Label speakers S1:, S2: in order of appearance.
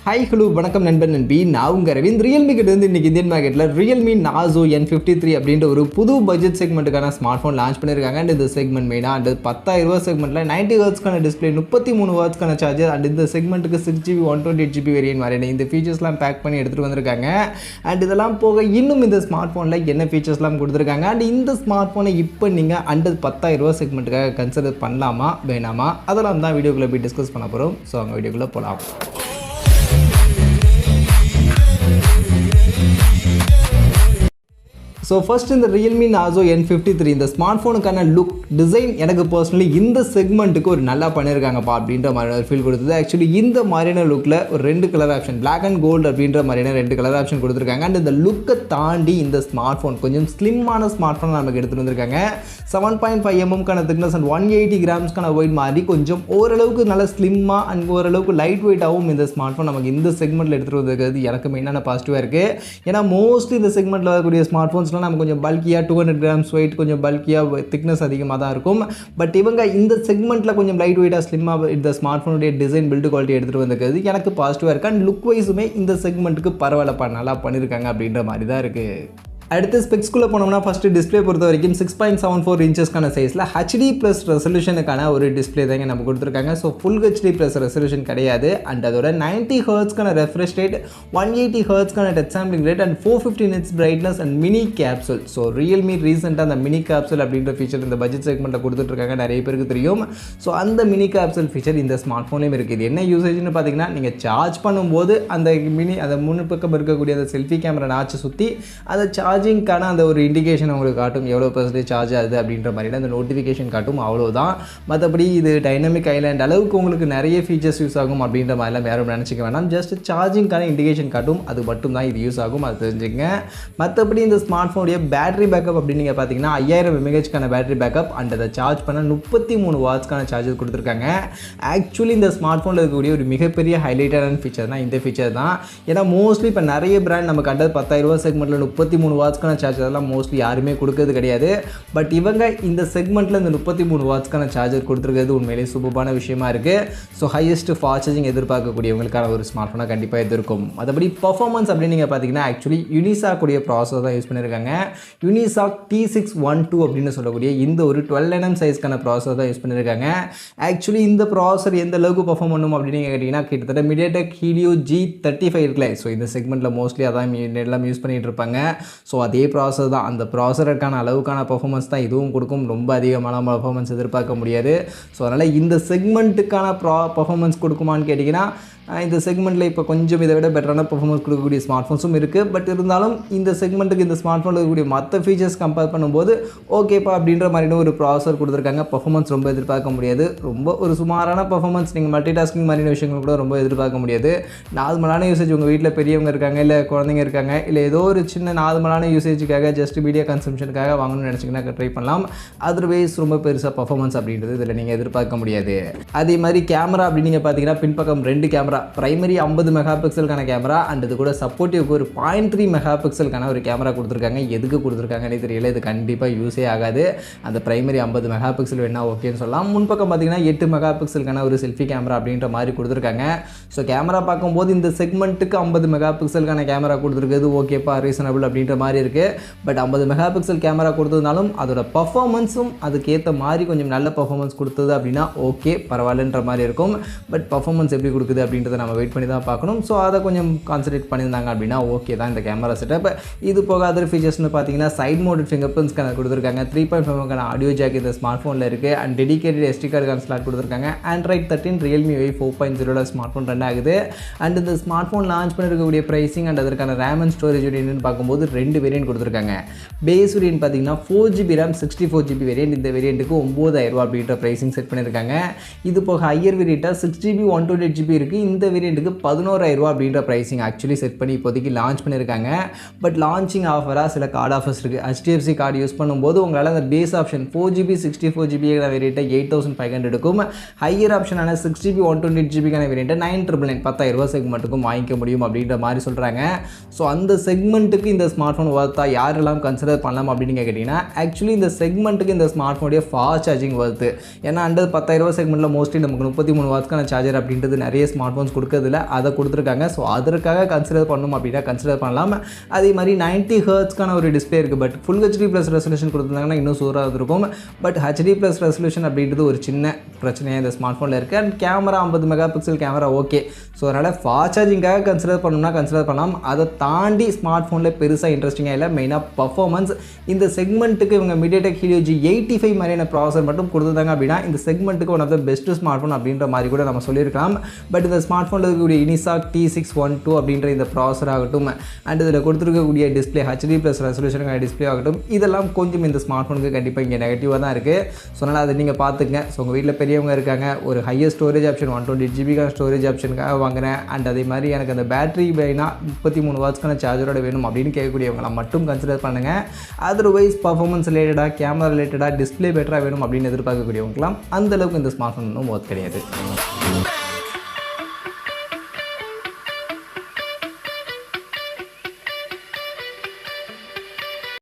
S1: Hi, hello, வணக்கம் நண்பன் நண்பி. நான் உங்க ரவீந்த். Realme கிட்ட இருந்து இன்னைக்கு இந்தியன் மார்க்கெட்ல Realme Narzo N53 அப்படின்ற ஒரு புது பட்ஜெட் செக்மெண்ட்டுக்கான ஸ்மார்ட் ஃபோன் லான்ச் பண்ணிருக்காங்க. அண்ட் இந்த செக்மெண்ட் மெயினா அண்ட் 10000 ரூபாய் செக்மெண்ட்ல 90 ஹெர்ட்ஸ்க்கான டிஸ்ப்ளே, 33 வாட்ஸ்க்கான சார்ஜர் அண்ட் இந்த செக்மெண்ட்டுக்கு 6GB 128GB வேரியன்ட் மாதிரியான இந்த ஃபீச்சர்ஸ்லாம் பேக் பண்ணி எடுத்துட்டு வந்திருக்காங்க. அண்ட் இதெல்லாம் போக இன்னும் இந்த ஸ்மார்ட் ஃபோன்ல என்ன ஃபீச்சர்ஸ்லாம் கொடுத்துருக்காங்க அண்ட் இந்த ஸ்மார்ட் ஃபோனை இப்போ நீங்க அண்டர் 10000 ரூபாய் செக்மெண்ட்டுக்காக கன்சிடர் பண்ணலாமா வேணாமா அதெல்லாம் தான் வீடியோக்குள்ள போய் டிஸ்கஸ் பண்ண போறோம். ஸோ அவங்க வீடியோக்குள்ள போகலாம். ஸோ ஃபர்ஸ்ட் இந்த Realme Narzo N53 இந்த ஸ்மார்ட் ஃபோனுக்கான லுக் டிசைன் எனக்கு பர்சனலி இந்த செக்மெண்ட்டுக்கு ஒரு நல்லா பண்ணியிருக்காங்கப்பா அப்படின்ற மாதிரியான ஒரு ஃபீல் கொடுத்தது. ஆக்சுவலி இந்த மாதிரியான லுக்கில் ஒரு 2 colour option black and gold அப்படின்ற மாதிரியான 2 கலர் ஆப்ஷன் கொடுத்துருக்காங்க. அண்ட் இந்த லுக்கை தாண்டி இந்த ஸ்மார்ட் ஃபோன் கொஞ்சம் ஸ்லிம்மான ஸ்மார்ட் ஃபோன் நமக்கு எடுத்துகிட்டு வந்திருக்காங்க. 7.5mm திக்னஸ் அண்ட் 180 கிராம்ஸ்க்கான வெயிட் மாதிரி கொஞ்சம் ஓரளவுக்கு நல்ல ஸ்லிம்மாக அண்ட் ஓரளவுக்கு லைட் வெயிட்டாகவும் இந்த ஸ்மார்ட் ஃபோன் நமக்கு இந்த செக்மெண்ட்டில் எடுத்துகிட்டு வந்திருக்கிறது எனக்கு மெயினான பாசிட்டிவாக இருக்குது. ஏன்னா மோஸ்ட்லி இந்த செக்மெண்ட்டில் வரக்கூடிய ஸ்மார்ட் ஃபோன்ஸ் நம்ம கொஞ்சம் பல்கியாக 200 கிராம்ஸ் வெயிட் கொஞ்சம் பல்கியாக திக்னஸ் அதிகமாக தான் இருக்கும். பட் இவங்க இந்த செக்மெண்ட்டில் கொஞ்சம் லைட் வெயிட்டாக ஸ்லிம்மாக இந்த ஸ்மார்ட் ஃபோனுடைய டிசைன் பில்டு குவாலிட்டி எடுத்துகிட்டு வந்திருக்கிறது எனக்கு பாசிட்டிவாக இருக்குது. அண்ட் லுக் வைஸுமே இந்த செக்மெண்ட்டுக்கு பரவாயில்லப்பா நல்லா பண்ணியிருக்காங்க அப்படின்ற மாதிரி தான் இருக்குது. அடுத்து ஸ்பெக்ஸ்குள்ளே போனோம்னா ஃபஸ்ட்டு டிஸ்பிளே பொறுத்த வரைக்கும் 6.74 இன்ச்சஸ்க்கான சைஸில் HD ப்ளஸ் ரெசல்யூஷனுக்கான ஒரு டிஸ்பிளே தாங்க நம்ம கொடுத்துருக்காங்க. So full HD plus resolution கிடையாது. அண்ட் அதோட 90 ஹெர்ட்ஸ்க்கான ரெஃப்ரெஷ் ரேட், 180 ஹெர்ட்ஸ்க்கான touch sampling rate and 450 nits brightness and mini capsule. So Realme ரீசெண்டாக அந்த மினி கேப்சூல் அப்படின்ற ஃபீச்சர் இந்த பட்ஜெட் செக்மெண்ட்டில் கொடுத்துட்ருக்காங்க, நிறைய பேருக்கு தெரியும். ஸோ அந்த மினி கேப்சூல் ஃபீச்சர் இந்த ஸ்மார்ட் ஃபோன்லேயும் இருக்குது. இது என்ன யூசேஜ்னு பார்த்தீங்கன்னா நீங்கள் சார்ஜ் பண்ணும்போது அந்த அந்த முன்னு பக்கம் இருக்கக்கூடிய அந்த செல்ஃபி கேமரா நாச்சு சுற்றி அதை சார்ஜிங்கான அந்த ஒரு இண்டிகேஷன் உங்களுக்கு காட்டும், எவ்வளோ பர்சன்டேஜ் சார்ஜ் ஆகுது அப்படின்ற மாதிரி அந்த நோட்டிஃபிகேஷன் காட்டும், அவ்வளோதான். மற்றபடி இது டைனமிக் ஐலாண்ட் அளவுக்கு உங்களுக்கு நிறைய ஃபீச்சர்ஸ் யூஸ் ஆகும் அப்படின்ற மாதிரிலாம் யாரும் நினச்சிக்க வேணாம். ஜஸ்ட் சார்ஜிங்கான இண்டிகேஷன் காட்டும், அது மட்டும் தான் இது யூஸ் ஆகும், அது தெரிஞ்சுங்க. மற்றபடி இந்த ஸ்மார்ட் ஃபோனுடைய பேட்டரி பேக்கப் அப்படின்னு நீங்கள் பார்த்தீங்கன்னா 5000 mAhக்கான பேட்டரி பேக்கப் அண்ட் அதை சார்ஜ் பண்ண 33 வாட்ஸ்க்கான சார்ஜர் கொடுத்துருக்காங்க. ஆக்சுவலி இந்த ஸ்மார்ட் ஃபோனில் இருக்கக்கூடிய ஒரு மிகப்பெரிய ஹைலைட்டான ஃபீச்சர் தான் இந்த ஃபீச்சர் தான். ஏன்னா மோஸ்ட்லி இப்போ நிறைய பிராண்ட் நமக்கு அண்டர் 10000 ரூபா செக்மெண்ட்டில் 33 வாட்ஸ்க்கான சார்ஜர்லாம் மோஸ்ட்லி யாருமே கொடுக்கறது கிடையாது. பட் இவங்க இந்த செக்மெண்ட்டில் இந்த 33 வாட்ஸ்க்கான சார்ஜர் கொடுத்துருக்கிறது உண்மையிலேயே சூப்பரான விஷயமா இருக்குது. ஸோ ஹையஸ்ட் ஃபாஸ்ட் சார்ஜிங் எதிர்பார்க்கக்கூடியவங்களுக்கான ஒரு ஸ்மார்ட் ஃபோனாக கண்டிப்பாக இது இருக்கும். மற்றபடி பர்ஃபார்மன்ஸ் அப்படின்னு நீங்கள் பார்த்தீங்கன்னா ஆக்சுவலி யூனிசாக் கூடிய ப்ராசஸர் தான் யூஸ் பண்ணியிருக்காங்க. யூனிசாக் T612 அப்படின்னு சொல்லக்கூடிய இந்த ஒரு 12nm சைஸ்க்கான ப்ராசஸர் தான் யூஸ் பண்ணியிருக்காங்க. ஆக்சுவலி இந்த ப்ராசஸர் எந்த அளவுக்கு பர்ஃபார்ம் பண்ணும் அப்படின்னு நீங்கள் கேட்டிங்கன்னா கிட்டத்தட்ட MediaTek Helio G35 இருக்குல்ல, ஸோ இந்த செக்மெண்ட்டில் மோஸ்ட்லி அதான் எல்லாம் யூஸ் பண்ணிகிட்டு இருப்பாங்க. ஸோ அதே ப்ராசஸர் தான், அந்த ப்ராசஸருக்கான அளவுக்கான பர்ஃபார்மன்ஸ் தான் இதுவும் கொடுக்கும். ரொம்ப அதிகமான பர்ஃபார்மன்ஸ் எதிர்பார்க்க முடியாது. ஸோ அதனால் இந்த செக்மெண்ட்டுக்கான பர்ஃபார்மன்ஸ் கொடுக்குமான்னு கேட்டிங்கன்னா இந்த செக்மெண்ட்டில் இப்போ கொஞ்சம் இதை விட பெட்டரான பர்ஃபார்மன்ஸ் கொடுக்கக்கூடிய ஸ்மார்ட் ஃபோன்ஸும் இருக்குது. பட் இருந்தாலும் இந்த செக்மெண்ட்டுக்கு இந்த ஸ்மார்ட் ஃபோனில் இருக்கக்கூடிய மற்ற ஃபீச்சர்ஸ் கம்பேர் பண்ணும்போது ஓகேப்பா அப்படின்ற மாதிரியான ஒரு ப்ராசஸர் கொடுத்துருக்காங்க. பர்ஃபார்மன்ஸ் ரொம்ப எதிர்பார்க்க முடியாது. ரொம்ப ஒரு சுமாரான பர்ஃபார்மன்ஸ், நீங்கள் மல்டி டாஸ்கிங் மாதிரியான விஷயங்கள் கூட ரொம்ப எதிர்பார்க்க முடியாது. நார்மலான யூசேஜ், உங்கள் வீட்டில் பெரியவங்க இருக்காங்க, இல்லை குழந்தைங்க இருக்காங்க, இல்லை ஏதோ ஒரு சின்ன நார்மலான யூசேஜுக்காக ஜஸ்ட் மீடியா கன்சம்ஷனுக்காக வாங்கணும்னு நினச்சிங்கன்னா ட்ரை பண்ணலாம். அதர்வைஸ் ரொம்ப பெருசாக பர்ஃபார்மன்ஸ் அப்படின்றது இதில் நீங்கள் எதிர்பார்க்க முடியாது. அதே மாதிரி கேமரா அப்படின்னு நீங்கள் பார்த்தீங்கன்னா பின்பக்கம் 2 கேமரா, பிரைமரி 50 மெகாபிக்சலுக்கான கேமரா அண்ட் இது கூட சப்போர்ட்டிவ்க்கு ஒரு 0.3 மெகாபிக்சலுக்கான ஒரு கேமரா கொடுத்துருக்காங்க. எதுக்கு கொடுத்துருக்காங்கன்னு தெரியல, இது கண்டிப்பாக யூஸே ஆகாது. அந்த பிரைமரி 50 மெகாபிக்சல் வேணா ஓகேன்னு சொல்லலாம். முன்பக்கம் பார்த்தீங்கன்னா 8 மெகாபிக்சலுக்கான ஒரு செல்ஃபி கேமரா அப்படின்ற மாதிரி கொடுத்துருக்காங்க. ஸோ கேமரா பார்க்கும்போது இந்த செக்மெண்ட்டுக்கு 50 மெகாபிக்சலுக்கான கேமரா கொடுத்துருக்குது ஓகேப்பா, ரீசனபிள் அப்படின்ற மாதிரி இருக்குது. பட் 50 மெகாபிக்சல் கேமரா கொடுத்ததுனாலும் அதோட பர்ஃபார்மன்ஸும் அதுக்கேற்ற மாதிரி கொஞ்சம் நல்ல பர்ஃபார்மன்ஸ் கொடுத்தது அப்படின்னா ஓகே பரவாயில்லன்ற மாதிரி இருக்கும். பட் பர்ஃபார்மன்ஸ் எப்படி கொடுக்குது அப்படின்றத நம்ம வெயிட் பண்ணி தான் பார்க்கணும். ஸோ அதை கொஞ்சம் கான்சன்ட்ரேட் பண்ணியிருந்தாங்க அப்படின்னா ஓகே தான் இந்த கேமரா செட்டப். இது போக அதர் ஃபீச்சர்ஸ்னு பார்த்தீங்கன்னா சைட் மோடட் ஃபிங்கர் பிரிண்ட்ஸ்க்கான கொடுத்துருக்காங்க. 3.5mm ஆடியோ ஜாக் இந்த ஸ்மார்ட் ஃபோனில் இருக்குது. அண்ட் டெடிகேட்டட் SD கார்டுக்கான ஸ்லாட் கொடுத்துருக்காங்க. Android 13 Realme UI 4.0 smart phone run ஆகுது. அண்ட் இந்த ஸ்மார்ட் ஃபோன் லான்ச் பண்ணிருக்கக்கூடிய ப்ரைஸிங் அண்ட் அதற்கான ரேம் அண்ட் ஸ்டோரேஜ் என்னன்னு பார்க்கும்போது 2 வேரியன்ட் கொடுத்துருக்காங்க. பேஸ் வேரியன்ட் பார்த்தீங்கன்னா 4GB RAM 64GB வேரியன்ட். இந்த வேரியண்ட்டுக்கு 9000 ரூபா அப்படின்ற ப்ரைஸிங் செட் பண்ணியிருக்காங்க. இது போக ஹையர் வேரியண்ட்டாக 6GB 128GB இருக்குது. இந்த வேரியண்ட்டுக்கு 11000 ரூபா அப்படின்ற ப்ரைஸிங் ஆக்சுவலி செட் பண்ணி இப்போதைக்கு லான்ச் பண்ணியிருக்காங்க. பட் லான்ச்சிங் ஆஃபராக சில கார்டு ஆஃபர்ஸ் இருக்குது. HDFC கார்டு யூஸ் பண்ணும்போது உங்களால் அந்த பேஸ் ஆப்ஷன் 4GB 64GB வேரியண்ட்டை 8500 இருக்கும். ஹையர் ஆப்ஷனான 6GB 128GB வேரியண்ட்டை 9999 10000 ரூபா செக்மெண்ட்டுக்கும் வாங்கிக்க முடியும் அப்படின்ற மாதிரி சொல்கிறாங்க. ஸோ அந்த செக்மெண்ட்டுக்கு இந்த ஸ்மார்ட் ஃபோன் ஒர்த்தா யாரெல்லாம் கன்சிடர் பண்ணலாம் அப்படின்னு கேட்டிங்கன்னா ஆக்சுவலி இந்த செக்மெண்ட்டுக்கு இந்த ஸ்மார்ட் ஃபோனுடைய ஃபாஸ்ட் சார்ஜிங் ஒர்த்து. ஏன்னா அண்டர் 10000 ரூபா செக்மெண்ட்டில் மோஸ்ட்லி நமக்கு 33 வாட்ஸ்க்கான சார்ஜர் அப்படின்றது நிறைய ஸ்மார்ட் ஃபோன் ஃபோன்ஸ் கொடுக்கறதில்ல, அதை கொடுத்துருக்காங்க. ஸோ அதற்காக கன்சிடர் பண்ணணும் அப்படின்னா கன்சிடர் பண்ணலாம். அதே மாதிரி 90 ஹெர்ட்ஸ்க்கான ஒரு டிஸ்பிளே இருக்குது. But full HD plus resolution கொடுத்துருந்தாங்கன்னா இன்னும் சூப்பராக இருக்கும். பட் ஹெச்டி ப்ளஸ் ரெசல்யூஷன் அப்படின்றது ஒரு சின்ன பிரச்சனையாக இந்த ஸ்மார்ட் ஃபோனில் இருக்குது. And camera 50 mega pixel camera okay. So அதனால் ஃபாஸ்ட் சார்ஜிங்காக கன்சிடர் பண்ணணும்னா கன்சிடர் பண்ணலாம். அதை தாண்டி ஸ்மார்ட் ஃபோனில் பெருசாக இன்ட்ரெஸ்டிங்காக இல்லை. மெயினாக பர்ஃபார்மன்ஸ் இந்த செக்மெண்ட்டுக்கு இவங்க மீடியாடெக் ஹீலியோ G85 மாதிரியான ப்ராசஸர் மட்டும் கொடுத்துருந்தாங்க அப்படின்னா இந்த செக்மெண்ட்டுக்கு one of the best smart phone அப்படின்ற மாதிரி கூட நம்ம சொல்லியிருக்கலாம். பட் இந்த ஸ்மார்ட் ஃபோனில் இருக்கக்கூடிய இனிசாக் T612 அப்படின்ற இந்த ப்ராசஸர் ஆகட்டும், அண்ட் இதில் கொடுத்துருக்கக்கூடிய டிஸ்பிளே ஹெச்டி ப்ளஸ் ரெசல்யூஷனுக்கான டிஸ்பிளே ஆகட்டும், இதெல்லாம் கொஞ்சம் இந்த ஸ்மார்ட் ஃபோனுக்கு கண்டிப்பாக இங்கே நெகட்டிவாக தான் இருக்குது. ஸோ அதனால் அதை நீங்கள் பார்த்துங்க. ஸோ உங்கள் வீட்டில் பெரியவங்க இருக்காங்க, ஒரு higher storage option 128GB storage ஆப்ஷனுக்காக வாங்குறேன், அண்ட் அதே மாதிரி எனக்கு அந்த பேட்டரி வேணா 33 வாட்ஸ்க்கான சார்ஜரோட வேணும் அப்படின்னு கேட்கக்கூடியவங்களாம் மட்டும் கன்சிடர் பண்ணுங்கள். அதர்வைஸ் பர்ஃபார்மன்ஸ் ரிலேட்டடாக, கேமரா ரிலேட்டடாக, டிஸ்பிளே பெட்டராக வேணும் அப்படின்னு எதிர்பார்க்கக்கூடியவங்களாம் அந்தளவுக்கு இந்த ஸ்மார்ட் ஃபோன் ஒன்றும் ஒர்த் கிடையாது.